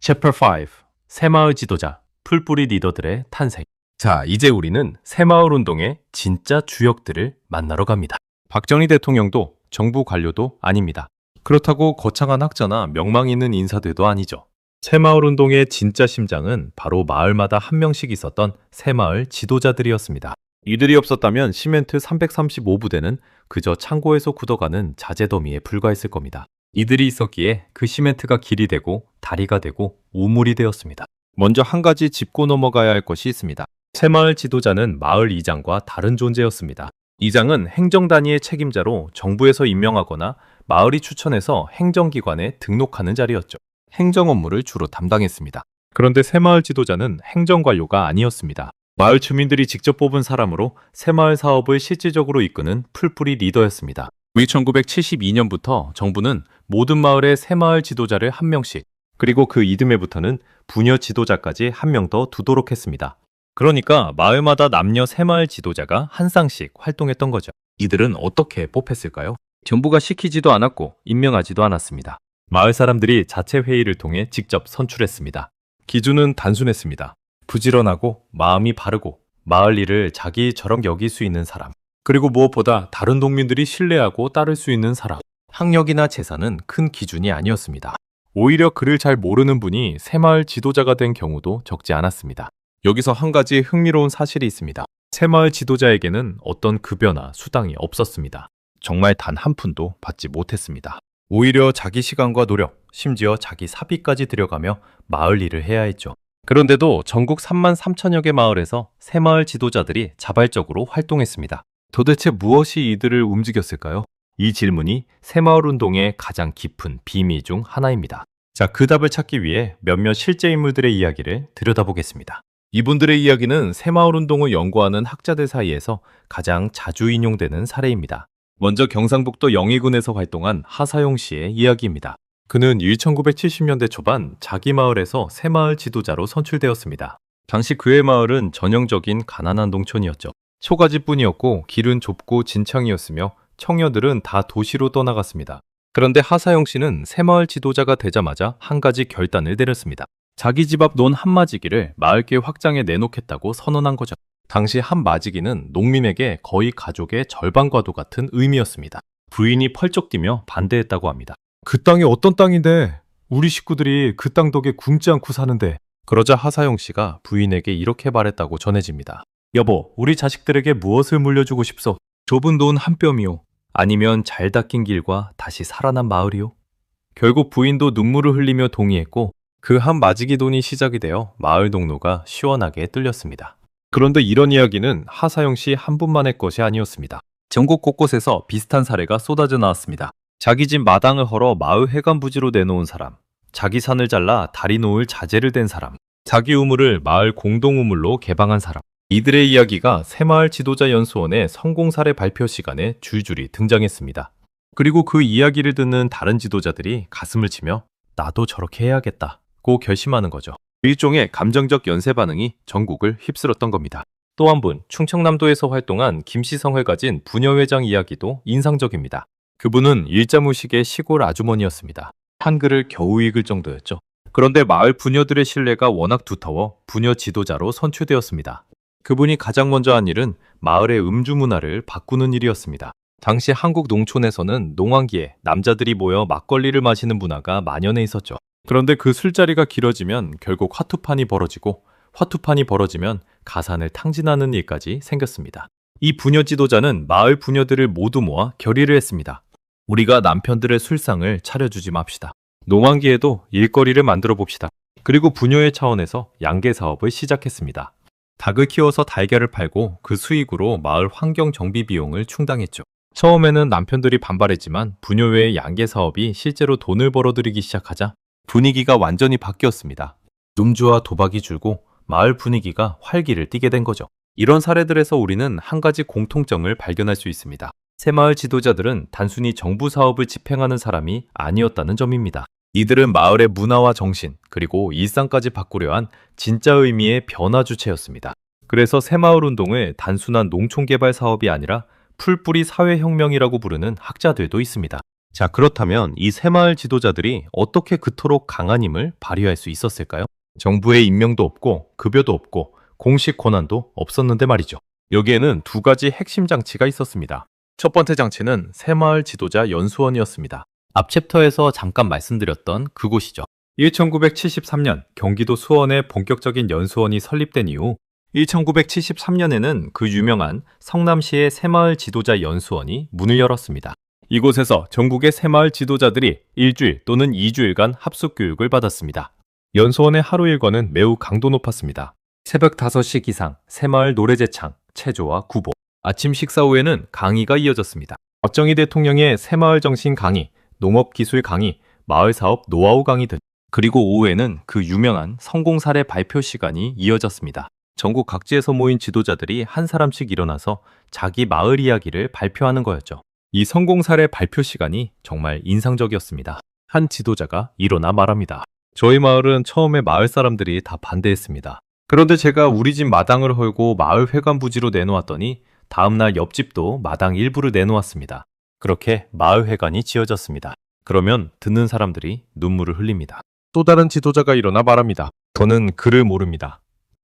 Chapter 5. 새마을 지도자, 풀뿌리 리더들의 탄생. 자, 이제 우리는 새마을 운동의 진짜 주역들을 만나러 갑니다. 박정희 대통령도 정부 관료도 아닙니다. 그렇다고 거창한 학자나 명망 있는 인사들도 아니죠. 새마을 운동의 진짜 심장은 바로 마을마다 한 명씩 있었던 새마을 지도자들이었습니다. 이들이 없었다면 시멘트 335부대는 그저 창고에서 굳어가는 자재더미에 불과했을 겁니다. 이들이 있었기에 그 시멘트가 길이 되고 다리가 되고 우물이 되었습니다. 먼저 한 가지 짚고 넘어가야 할 것이 있습니다. 새마을 지도자는 마을 이장과 다른 존재였습니다. 이장은 행정단위의 책임자로 정부에서 임명하거나 마을이 추천해서 행정기관에 등록하는 자리였죠. 행정 업무를 주로 담당했습니다. 그런데 새마을 지도자는 행정관료가 아니었습니다. 마을 주민들이 직접 뽑은 사람으로 새마을 사업을 실질적으로 이끄는 풀뿌리 리더였습니다. 1972년부터 정부는 모든 마을에 새마을 지도자를 한 명씩, 그리고 그 이듬해부터는 부녀 지도자까지 한 명 더 두도록 했습니다. 그러니까 마을마다 남녀 새마을 지도자가 한 쌍씩 활동했던 거죠. 이들은 어떻게 뽑혔을까요? 정부가 시키지도 않았고 임명하지도 않았습니다. 마을 사람들이 자체 회의를 통해 직접 선출했습니다. 기준은 단순했습니다. 부지런하고 마음이 바르고 마을 일을 자기처럼 여길 수 있는 사람, 그리고 무엇보다 다른 농민들이 신뢰하고 따를 수 있는 사람. 학력이나 재산은 큰 기준이 아니었습니다. 오히려 글을 잘 모르는 분이 새마을 지도자가 된 경우도 적지 않았습니다. 여기서 한 가지 흥미로운 사실이 있습니다. 새마을 지도자에게는 어떤 급여나 수당이 없었습니다. 정말 단 한 푼도 받지 못했습니다. 오히려 자기 시간과 노력, 심지어 자기 사비까지 들여가며 마을 일을 해야 했죠. 그런데도 전국 3만 3천여 개 마을에서 새마을 지도자들이 자발적으로 활동했습니다. 도대체 무엇이 이들을 움직였을까요? 이 질문이 새마을 운동의 가장 깊은 비밀 중 하나입니다. 자, 그 답을 찾기 위해 몇몇 실제 인물들의 이야기를 들여다보겠습니다. 이분들의 이야기는 새마을 운동을 연구하는 학자들 사이에서 가장 자주 인용되는 사례입니다. 먼저 경상북도 영희군에서 활동한 하사용 씨의 이야기입니다. 그는 1970년대 초반 자기 마을에서 새마을 지도자로 선출되었습니다. 당시 그의 마을은 전형적인 가난한 농촌이었죠. 초가집뿐이었고 길은 좁고 진창이었으며 청년들은 다 도시로 떠나갔습니다. 그런데 하사영 씨는 새마을 지도자가 되자마자 한 가지 결단을 내렸습니다. 자기 집 앞 논 한마지기를 마을계 확장에 내놓겠다고 선언한 거죠. 당시 한마지기는 농민에게 거의 가족의 절반과도 같은 의미였습니다. 부인이 펄쩍 뛰며 반대했다고 합니다. 그 땅이 어떤 땅인데 우리 식구들이 그 땅 덕에 굶지 않고 사는데. 그러자 하사영 씨가 부인에게 이렇게 말했다고 전해집니다. 여보, 우리 자식들에게 무엇을 물려주고 싶소? 좁은 논 한 뼘이요? 아니면 잘 닦인 길과 다시 살아난 마을이요? 결국 부인도 눈물을 흘리며 동의했고 그 한 마지기 돈이 시작이 되어 마을 동로가 시원하게 뚫렸습니다. 그런데 이런 이야기는 하사영 씨 한 분만의 것이 아니었습니다. 전국 곳곳에서 비슷한 사례가 쏟아져 나왔습니다. 자기 집 마당을 헐어 마을 해관 부지로 내놓은 사람, 자기 산을 잘라 다리 놓을 자재를 댄 사람, 자기 우물을 마을 공동 우물로 개방한 사람. 이들의 이야기가 새마을 지도자 연수원의 성공 사례 발표 시간에 줄줄이 등장했습니다. 그리고 그 이야기를 듣는 다른 지도자들이 가슴을 치며 나도 저렇게 해야겠다고 결심하는 거죠. 일종의 감정적 연쇄 반응이 전국을 휩쓸었던 겁니다. 또 한 분, 충청남도에서 활동한 김시성을 가진 부녀회장 이야기도 인상적입니다. 그분은 일자무식의 시골 아주머니였습니다. 한글을 겨우 읽을 정도였죠. 그런데 마을 부녀들의 신뢰가 워낙 두터워 부녀 지도자로 선출되었습니다. 그분이 가장 먼저 한 일은 마을의 음주 문화를 바꾸는 일이었습니다. 당시 한국 농촌에서는 농한기에 남자들이 모여 막걸리를 마시는 문화가 만연해 있었죠. 그런데 그 술자리가 길어지면 결국 화투판이 벌어지고 화투판이 벌어지면 가산을 탕진하는 일까지 생겼습니다. 이 부녀 지도자는 마을 부녀들을 모두 모아 결의를 했습니다. 우리가 남편들의 술상을 차려주지 맙시다. 농한기에도 일거리를 만들어 봅시다. 그리고 부녀의 차원에서 양계 사업을 시작했습니다. 닭을 키워서 달걀을 팔고 그 수익으로 마을 환경 정비 비용을 충당했죠. 처음에는 남편들이 반발했지만 부녀회의 양계 사업이 실제로 돈을 벌어들이기 시작하자 분위기가 완전히 바뀌었습니다. 음주와 도박이 줄고 마을 분위기가 활기를 띠게 된 거죠. 이런 사례들에서 우리는 한 가지 공통점을 발견할 수 있습니다. 새마을 지도자들은 단순히 정부 사업을 집행하는 사람이 아니었다는 점입니다. 이들은 마을의 문화와 정신, 그리고 일상까지 바꾸려 한 진짜 의미의 변화 주체였습니다. 그래서 새마을 운동을 단순한 농촌개발 사업이 아니라 풀뿌리 사회혁명이라고 부르는 학자들도 있습니다. 자, 그렇다면 이 새마을 지도자들이 어떻게 그토록 강한 힘을 발휘할 수 있었을까요? 정부의 임명도 없고 급여도 없고 공식 권한도 없었는데 말이죠. 여기에는 두 가지 핵심 장치가 있었습니다. 첫 번째 장치는 새마을 지도자 연수원이었습니다. 앞 챕터에서 잠깐 말씀드렸던 그곳이죠. 1973년 경기도 수원에 본격적인 연수원이 설립된 이후 1973년에는 그 유명한 성남시의 새마을 지도자 연수원이 문을 열었습니다. 이곳에서 전국의 새마을 지도자들이 일주일 또는 2주일간 합숙 교육을 받았습니다. 연수원의 하루 일과는 매우 강도 높았습니다. 새벽 5시 기상, 새마을 노래제창, 체조와 구보. 아침 식사 후에는 강의가 이어졌습니다. 박정희 대통령의 새마을 정신 강의, 농업기술 강의, 마을사업 노하우 강의 등. 그리고 오후에는 그 유명한 성공 사례 발표 시간이 이어졌습니다. 전국 각지에서 모인 지도자들이 한 사람씩 일어나서 자기 마을 이야기를 발표하는 거였죠. 이 성공 사례 발표 시간이 정말 인상적이었습니다. 한 지도자가 일어나 말합니다. 저희 마을은 처음에 마을 사람들이 다 반대했습니다. 그런데 제가 우리 집 마당을 헐고 마을 회관 부지로 내놓았더니 다음날 옆집도 마당 일부를 내놓았습니다. 그렇게 마을 회관이 지어졌습니다. 그러면 듣는 사람들이 눈물을 흘립니다. 또 다른 지도자가 일어나 말합니다. 저는 글을 모릅니다.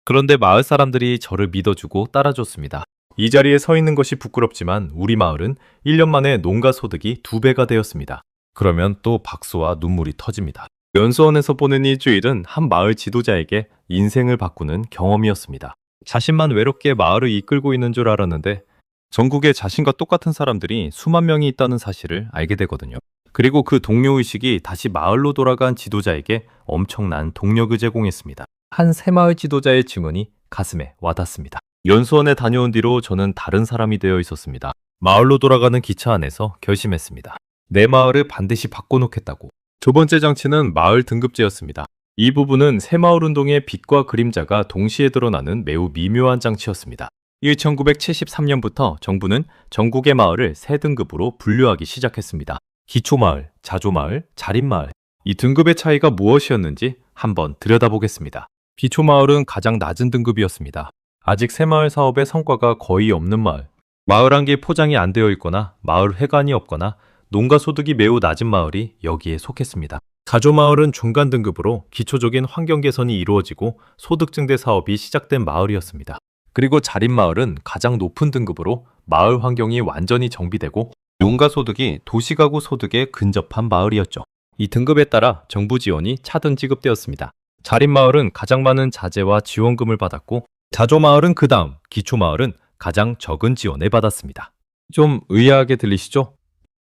그런데 마을 사람들이 저를 믿어주고 따라줬습니다. 이 자리에 서 있는 것이 부끄럽지만 우리 마을은 1년 만에 농가 소득이 2배가 되었습니다. 그러면 또 박수와 눈물이 터집니다. 연수원에서 보낸 일주일은 한 마을 지도자에게 인생을 바꾸는 경험이었습니다. 자신만 외롭게 마을을 이끌고 있는 줄 알았는데 전국에 자신과 똑같은 사람들이 수만 명이 있다는 사실을 알게 되거든요. 그리고 그 동료의식이 다시 마을로 돌아간 지도자에게 엄청난 동력을 제공했습니다. 한 새마을 지도자의 증언이 가슴에 와닿습니다. 연수원에 다녀온 뒤로 저는 다른 사람이 되어 있었습니다. 마을로 돌아가는 기차 안에서 결심했습니다. 내 마을을 반드시 바꿔놓겠다고. 두 번째 장치는 마을 등급제였습니다. 이 부분은 새마을 운동의 빛과 그림자가 동시에 드러나는 매우 미묘한 장치였습니다. 1973년부터 정부는 전국의 마을을 세 등급으로 분류하기 시작했습니다. 기초마을, 자조마을, 자립마을. 이 등급의 차이가 무엇이었는지 한번 들여다보겠습니다. 기초마을은 가장 낮은 등급이었습니다. 아직 새마을 사업의 성과가 거의 없는 마을, 마을 한 개 포장이 안 되어 있거나 마을 회관이 없거나 농가 소득이 매우 낮은 마을이 여기에 속했습니다. 자조마을은 중간 등급으로 기초적인 환경 개선이 이루어지고 소득 증대 사업이 시작된 마을이었습니다. 그리고 자립마을은 가장 높은 등급으로 마을 환경이 완전히 정비되고 농가 소득이 도시가구 소득에 근접한 마을이었죠. 이 등급에 따라 정부 지원이 차등 지급되었습니다. 자립마을은 가장 많은 자재와 지원금을 받았고 자조마을은 그 다음, 기초마을은 가장 적은 지원을 받았습니다. 좀 의아하게 들리시죠?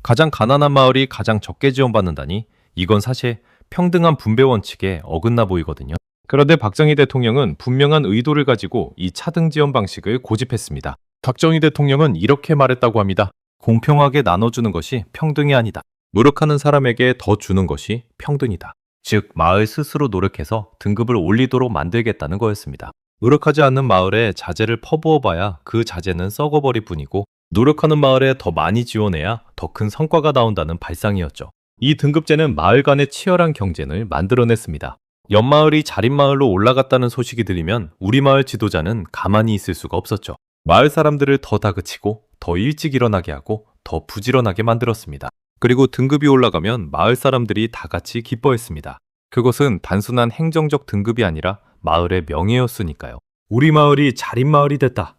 가장 가난한 마을이 가장 적게 지원받는다니 이건 사실 평등한 분배 원칙에 어긋나 보이거든요. 그런데 박정희 대통령은 분명한 의도를 가지고 이 차등 지원 방식을 고집했습니다. 박정희 대통령은 이렇게 말했다고 합니다. 공평하게 나눠주는 것이 평등이 아니다. 노력하는 사람에게 더 주는 것이 평등이다. 즉, 마을 스스로 노력해서 등급을 올리도록 만들겠다는 거였습니다. 노력하지 않는 마을에 자재를 퍼부어봐야 그 자재는 썩어버릴 뿐이고 노력하는 마을에 더 많이 지원해야 더 큰 성과가 나온다는 발상이었죠. 이 등급제는 마을 간의 치열한 경쟁을 만들어냈습니다. 옆마을이 자립마을로 올라갔다는 소식이 들리면 우리 마을 지도자는 가만히 있을 수가 없었죠. 마을 사람들을 더 다그치고 더 일찍 일어나게 하고 더 부지런하게 만들었습니다. 그리고 등급이 올라가면 마을 사람들이 다 같이 기뻐했습니다. 그것은 단순한 행정적 등급이 아니라 마을의 명예였으니까요. 우리 마을이 자립마을이 됐다.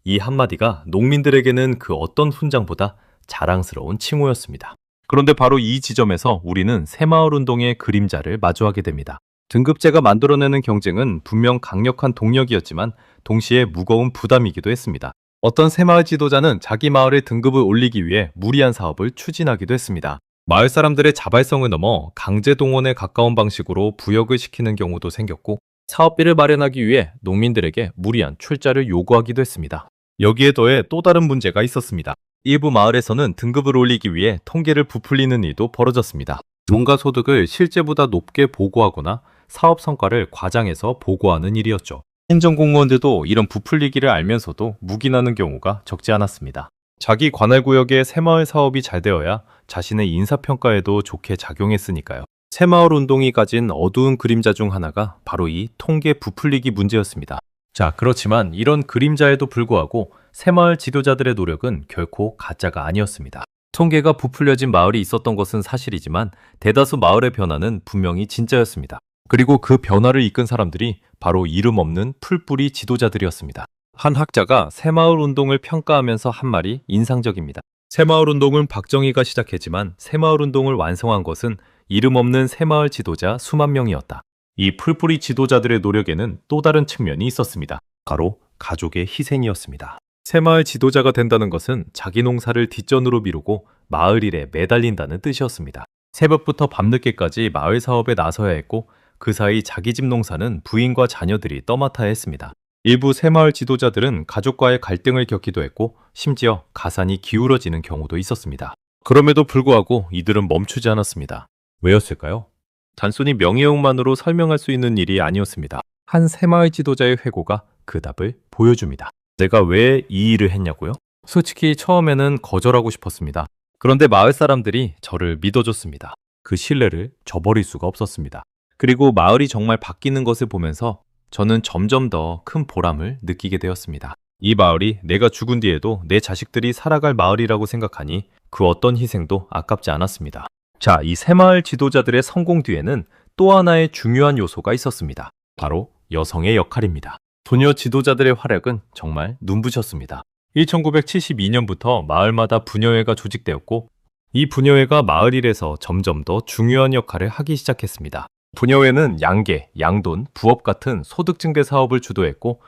이 한마디가 농민들에게는 그 어떤 훈장보다 자랑스러운 칭호였습니다. 그런데 바로 이 지점에서 우리는 새마을 운동의 그림자를 마주하게 됩니다. 등급제가 만들어내는 경쟁은 분명 강력한 동력이었지만 동시에 무거운 부담이기도 했습니다. 어떤 새마을 지도자는 자기 마을의 등급을 올리기 위해 무리한 사업을 추진하기도 했습니다. 마을 사람들의 자발성을 넘어 강제 동원에 가까운 방식으로 부역을 시키는 경우도 생겼고 사업비를 마련하기 위해 농민들에게 무리한 출자를 요구하기도 했습니다. 여기에 더해 또 다른 문제가 있었습니다. 일부 마을에서는 등급을 올리기 위해 통계를 부풀리는 일도 벌어졌습니다. 농가 소득을 실제보다 높게 보고하거나 사업 성과를 과장해서 보고하는 일이었죠. 행정공무원들도 이런 부풀리기를 알면서도 묵인하는 경우가 적지 않았습니다. 자기 관할구역의 새마을 사업이 잘 되어야 자신의 인사평가에도 좋게 작용했으니까요. 새마을 운동이 가진 어두운 그림자 중 하나가 바로 이 통계 부풀리기 문제였습니다. 자, 그렇지만 이런 그림자에도 불구하고 새마을 지도자들의 노력은 결코 가짜가 아니었습니다. 통계가 부풀려진 마을이 있었던 것은 사실이지만 대다수 마을의 변화는 분명히 진짜였습니다. 그리고 그 변화를 이끈 사람들이 바로 이름 없는 풀뿌리 지도자들이었습니다. 한 학자가 새마을 운동을 평가하면서 한 말이 인상적입니다. 새마을 운동은 박정희가 시작했지만 새마을 운동을 완성한 것은 이름 없는 새마을 지도자 수만 명이었다. 이 풀뿌리 지도자들의 노력에는 또 다른 측면이 있었습니다. 바로 가족의 희생이었습니다. 새마을 지도자가 된다는 것은 자기 농사를 뒷전으로 미루고 마을 일에 매달린다는 뜻이었습니다. 새벽부터 밤늦게까지 마을 사업에 나서야 했고 그 사이 자기 집 농사는 부인과 자녀들이 떠맡아야 했습니다. 일부 새마을 지도자들은 가족과의 갈등을 겪기도 했고 심지어 가산이 기울어지는 경우도 있었습니다. 그럼에도 불구하고 이들은 멈추지 않았습니다. 왜였을까요? 단순히 명예욕만으로 설명할 수 있는 일이 아니었습니다. 한 새마을 지도자의 회고가 그 답을 보여줍니다. 내가 왜 이 일을 했냐고요? 솔직히 처음에는 거절하고 싶었습니다. 그런데 마을 사람들이 저를 믿어줬습니다. 그 신뢰를 저버릴 수가 없었습니다. 그리고 마을이 정말 바뀌는 것을 보면서 저는 점점 더 큰 보람을 느끼게 되었습니다. 이 마을이 내가 죽은 뒤에도 내 자식들이 살아갈 마을이라고 생각하니 그 어떤 희생도 아깝지 않았습니다. 자, 이 새마을 지도자들의 성공 뒤에는 또 하나의 중요한 요소가 있었습니다. 바로 여성의 역할입니다. 소녀 지도자들의 활약은 정말 눈부셨습니다. 1972년부터 마을마다 부녀회가 조직되었고 이 부녀회가 마을 일에서 점점 더 중요한 역할을 하기 시작했습니다. 부녀회는 양계, 양돈, 부업 같은 소득 증대 사업을 주도했고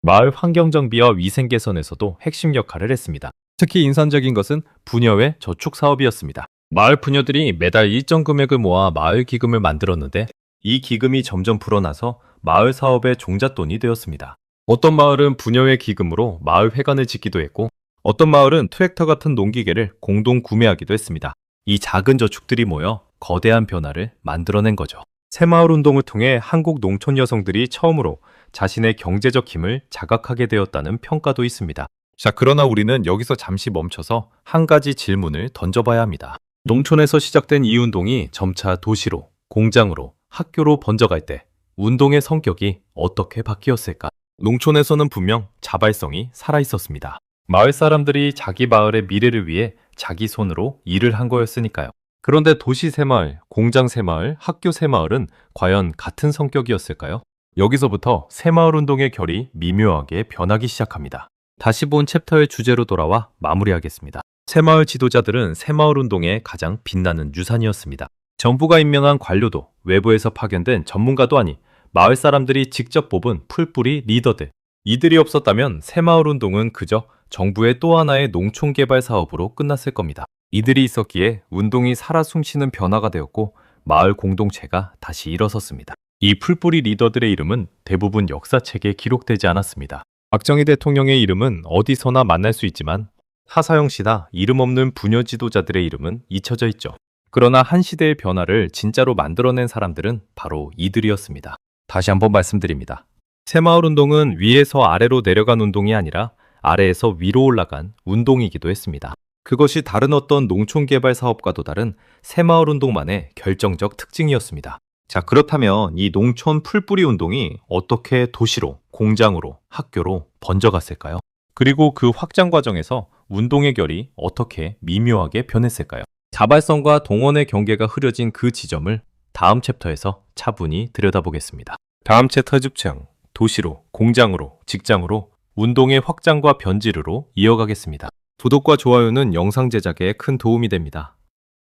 마을 환경 정비와 위생 개선에서도 핵심 역할을 했습니다. 특히 인상적인 것은 부녀회 저축 사업이었습니다. 마을 부녀들이 매달 일정 금액을 모아 마을 기금을 만들었는데 이 기금이 점점 불어나서 마을 사업의 종잣돈이 되었습니다. 어떤 마을은 부녀회 기금으로 마을 회관을 짓기도 했고 어떤 마을은 트랙터 같은 농기계를 공동 구매하기도 했습니다. 이 작은 저축들이 모여 거대한 변화를 만들어낸 거죠. 새마을 운동을 통해 한국 농촌 여성들이 처음으로 자신의 경제적 힘을 자각하게 되었다는 평가도 있습니다. 자, 그러나 우리는 여기서 잠시 멈춰서 한 가지 질문을 던져봐야 합니다. 농촌에서 시작된 이 운동이 점차 도시로, 공장으로, 학교로 번져갈 때 운동의 성격이 어떻게 바뀌었을까? 농촌에서는 분명 자발성이 살아있었습니다. 마을 사람들이 자기 마을의 미래를 위해 자기 손으로 일을 한 거였으니까요. 그런데 도시 새마을, 공장 새마을, 학교 새마을은 과연 같은 성격이었을까요? 여기서부터 새마을 운동의 결이 미묘하게 변하기 시작합니다. 다시 본 챕터의 주제로 돌아와 마무리하겠습니다. 새마을 지도자들은 새마을 운동의 가장 빛나는 유산이었습니다. 정부가 임명한 관료도 외부에서 파견된 전문가도 아니 마을 사람들이 직접 뽑은 풀뿌리 리더들. 이들이 없었다면 새마을 운동은 그저 정부의 또 하나의 농촌 개발 사업으로 끝났을 겁니다. 이들이 있었기에 운동이 살아 숨쉬는 변화가 되었고 마을 공동체가 다시 일어섰습니다. 이 풀뿌리 리더들의 이름은 대부분 역사책에 기록되지 않았습니다. 박정희 대통령의 이름은 어디서나 만날 수 있지만 하사영 씨나 이름 없는 부녀 지도자들의 이름은 잊혀져 있죠. 그러나 한 시대의 변화를 진짜로 만들어낸 사람들은 바로 이들이었습니다. 다시 한번 말씀드립니다. 새마을 운동은 위에서 아래로 내려간 운동이 아니라 아래에서 위로 올라간 운동이기도 했습니다. 그것이 다른 어떤 농촌 개발 사업과도 다른 새마을 운동만의 결정적 특징이었습니다. 자, 그렇다면 이 농촌 풀뿌리 운동이 어떻게 도시로, 공장으로, 학교로 번져갔을까요? 그리고 그 확장 과정에서 운동의 결이 어떻게 미묘하게 변했을까요? 자발성과 동원의 경계가 흐려진 그 지점을 다음 챕터에서 차분히 들여다보겠습니다. 다음 챕터 집중, 도시로, 공장으로, 직장으로, 운동의 확장과 변질으로 이어가겠습니다. 구독과 좋아요는 영상 제작에 큰 도움이 됩니다.